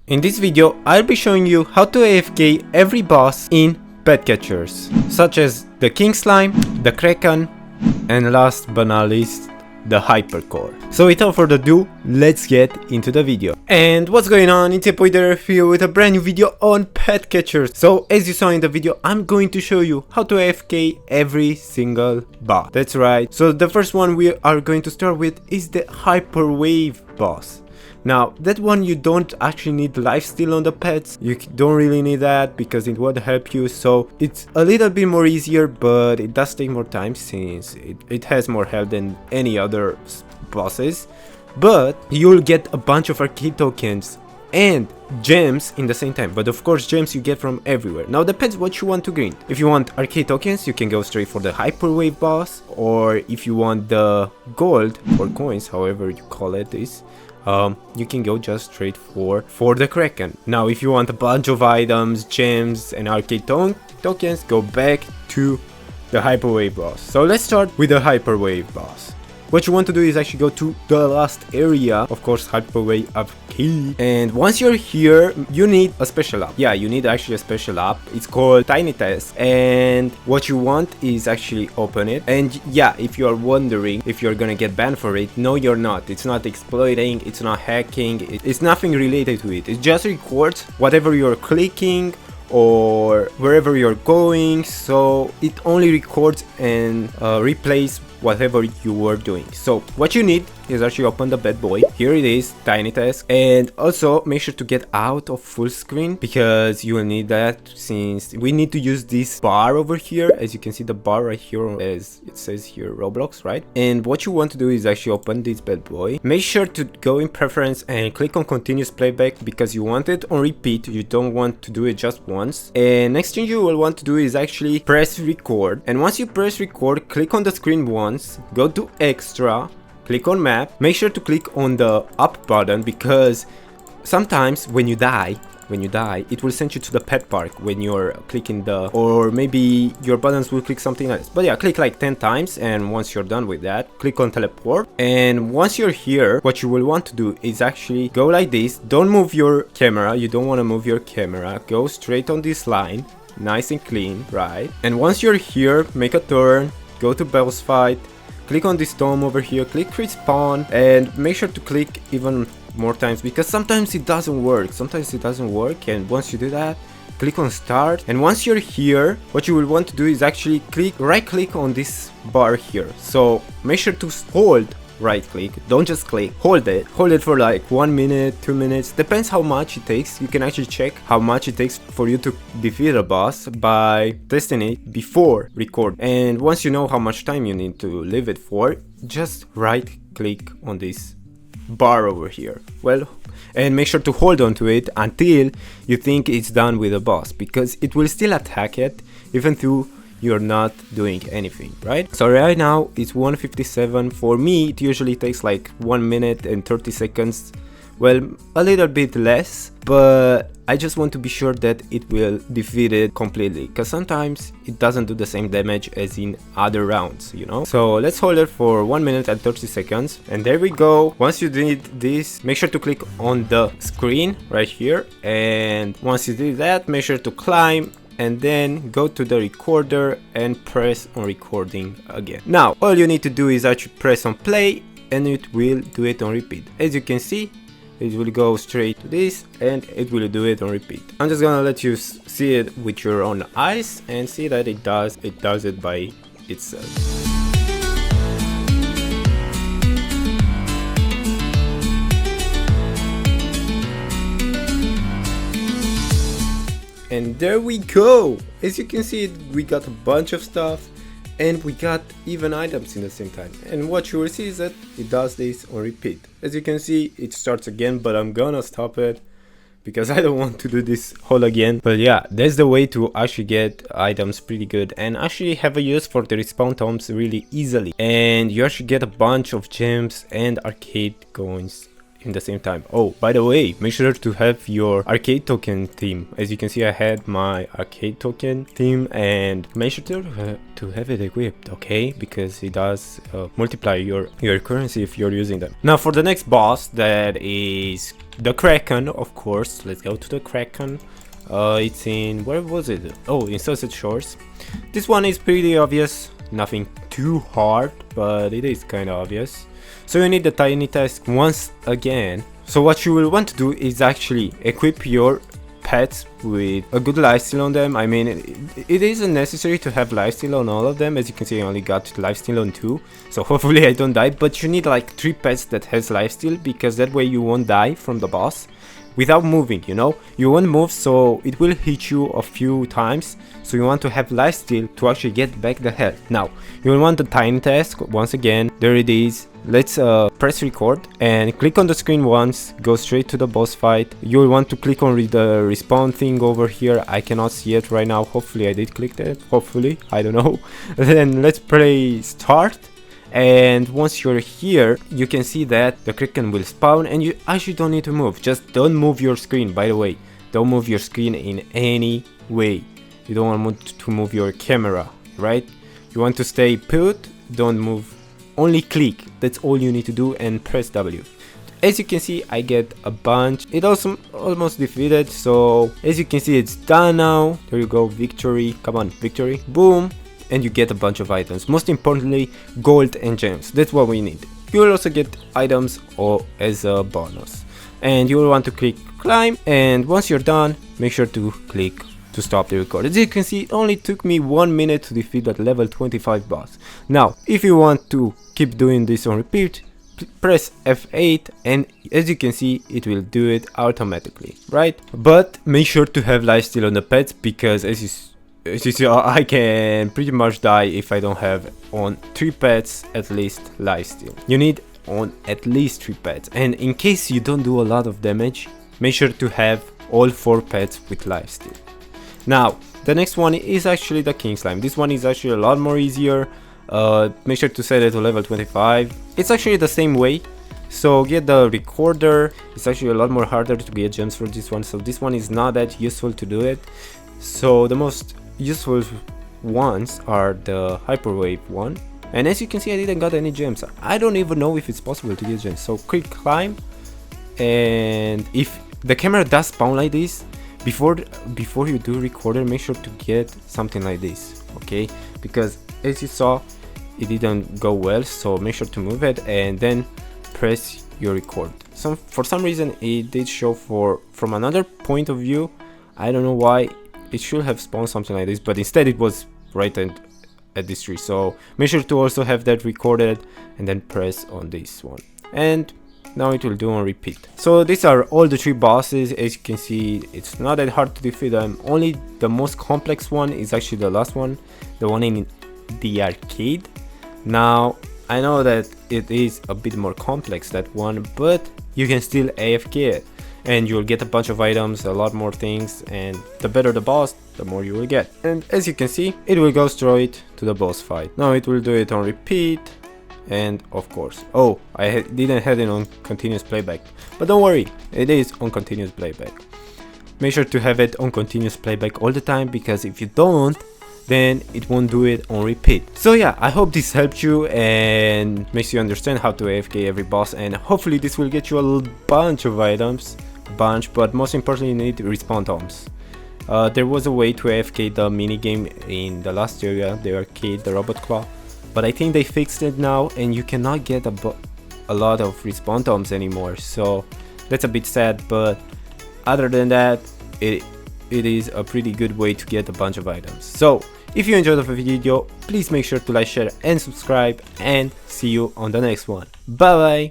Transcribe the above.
In this video, I'll be showing you how to AFK every boss in pet catchers, such as the King Slime, the Kraken, and last but not least, the Hypercore. So without further ado, let's get into the video. And what's going on? It's Poider here with a brand new video on pet catchers. So as you saw in the video, I'm going to show you how to AFK every single boss. That's right. So the first one we are going to start with is the Hyperwave boss. Now, that one you don't actually need lifesteal on the pets, you don't really need that because it won't help you, so it's a little bit more easier, but it does take more time since it has more health than any other bosses. But you'll get a bunch of arcade tokens and gems in the same time, but of course gems you get from everywhere. Now depends what you want to grind. If you want arcade tokens, you can go straight for the Hyperwave boss, or if you want the gold or coins, however you call it this, you can go just straight for the Kraken. Now if you want a bunch of items, gems and arcade tokens, go back to the Hyperwave boss. So let's start with the Hyperwave boss. What you want to do is actually go to the last area, of course Hyperwave AFK, and once you're here you need a special app. Yeah, you need actually a special app. It's called Tiny Task, and what you want is actually open it. And yeah, if you are wondering if you're gonna get banned for it, no you're not. It's not exploiting, it's not hacking, it's nothing related to it. It just records whatever you're clicking or wherever you're going, so it only records and replays whatever you were doing. So what you need is actually open the bad boy. Here it is, Tiny Task, and also make sure to get out of full screen because you will need that since we need to use this bar over here. As you can see, the bar right here, as it says here, Roblox, right? And what you want to do is actually open this bad boy. Make sure to go in preference and click on continuous playback because you want it on repeat. You don't want to do it just once. And next thing you will want to do is actually press record, and once you press record, click on the screen once, go to extra, click on map, make sure to click on the up button because sometimes when you die it will send you to the pet park when you're clicking the, or maybe your buttons will click something else. But yeah, click like 10 times, and once you're done with that, click on teleport. And once you're here, what you will want to do is actually go like this. Don't move your camera, you don't want to move your camera, go straight on this line, nice and clean, right? And once you're here, make a turn, go to boss fight, click on this dome over here, click respawn, and make sure to click even more times because sometimes it doesn't work. And once you do that, click on start, and once you're here, what you will want to do is actually right click on this bar here. So make sure to hold right click, don't just click, hold it for like 1 minute, 2 minutes, depends how much it takes. You can actually check how much it takes for you to defeat a boss by testing it before record. And once you know how much time you need to leave it for, just right click on this bar over here, well, and make sure to hold on to it until you think it's done with the boss, because it will still attack it even though you're not doing anything, right? So right now it's 1:57. For me it usually takes like 1 minute and 30 seconds, well, a little bit less, but I just want to be sure that it will defeat it completely because sometimes it doesn't do the same damage as in other rounds, you know? So let's hold it for 1 minute and 30 seconds, and there we go. Once you did this, make sure to click on the screen right here, and once you did that, make sure to climb and then go to the recorder and press on recording again. Now all you need to do is actually press on play and it will do it on repeat. As you can see, it will go straight to this and it will do it on repeat. I'm just gonna let you see it with your own eyes and see that it does it by itself. And there we go! As you can see, we got a bunch of stuff and we got even items in the same time. And what you will see is that it does this on repeat. As you can see, it starts again, but I'm gonna stop it because I don't want to do this whole again. But yeah, that's the way to actually get items pretty good and actually have a use for the respawn tomes really easily. And you actually get a bunch of gems and arcade coins in the same time. Oh, by the way, make sure to have your arcade token theme. As you can see, I had my arcade token theme, and make sure to have it equipped, okay? Because it does multiply your currency if you're using them. Now for the next boss, that is the Kraken, of course. Let's go to the Kraken. It's in, where was it? Oh, in Sunset Shores. This one is pretty obvious, nothing too hard, but it is kind of obvious. So you need the tiny task once again. So what you will want to do is actually equip your pets with a good lifesteal on them. I mean, it isn't necessary to have lifesteal on all of them. As you can see, I only got lifesteal on 2, so hopefully I don't die. But you need like 3 pets that has lifesteal, because that way you won't die from the boss without moving, you know? You won't move, so it will hit you a few times, so you want to have lifesteal to actually get back the health. Now, you will want the tiny task, once again, there it is. Let's press record and click on the screen once, go straight to the boss fight. You'll want to click on the respawn thing over here. I cannot see it right now, hopefully I did click that, hopefully, I don't know. Then let's play start. And once you're here, you can see that the Kraken will spawn, and you actually don't need to move. Just don't move your screen, by the way. Don't move your screen in any way. You don't want to move your camera, right? You want to stay put, don't move. Only click, that's all you need to do, and press W. As you can see, I get a bunch. It also almost defeated, so as you can see, it's done now. There you go, victory, come on, victory, boom. And you get a bunch of items, most importantly gold and gems. That's what we need. You will also get items or as a bonus, and you will want to click climb, and once you're done, make sure to click to stop the record. As you can see, it only took me 1 minute to defeat that level 25 boss. Now if you want to keep doing this on repeat, press F8, and as you can see, it will do it automatically, right? But make sure to have lifesteal on the pets, because as you see, I can pretty much die if I don't have on 3 pets at least lifesteal. You need on at least 3 pets, and in case you don't do a lot of damage, make sure to have all 4 pets with lifesteal. Now the next one is actually the King Slime. This one is actually a lot more easier. Make sure to set it to level 25. It's actually the same way. So get the recorder. It's actually a lot more harder to get gems for this one, so this one is not that useful to do it. So the most useful ones are the hyperwave one, and as you can see, I didn't got any gems. I don't even know if it's possible to get gems. So click climb, and if the camera does spawn like this, before you do recorder, make sure to get something like this, okay? Because as you saw, it didn't go well, so make sure to move it and then press your record. For some reason it did show from another point of view. I don't know why. It should have spawned something like this, but instead it was right at this tree. So make sure to also have that recorded and then press on this one, and now it will do on repeat. So these are all the 3 bosses. As you can see, it's not that hard to defeat them. Only the most complex one is actually the last one, the one in the arcade. Now I know that it is a bit more complex, that one, but you can still AFK it, and you'll get a bunch of items, a lot more things, and the better the boss, the more you will get. And as you can see, it will go straight to the boss fight. Now it will do it on repeat, and of course, oh, I didn't have it on continuous playback, but don't worry, it is on continuous playback. Make sure to have it on continuous playback all the time, because if you don't, then it won't do it on repeat. So yeah, I hope this helped you and makes you understand how to AFK every boss, and hopefully this will get you a bunch of items, but most importantly, you need respawn tomes. There was a way to AFK the minigame in the last area, the arcade, the robot claw, but I think they fixed it now, and you cannot get a lot of respawn tomes anymore, so that's a bit sad. But other than that, it is a pretty good way to get a bunch of items. So if you enjoyed the video, please make sure to like, share and subscribe, and see you on the next one. Bye bye.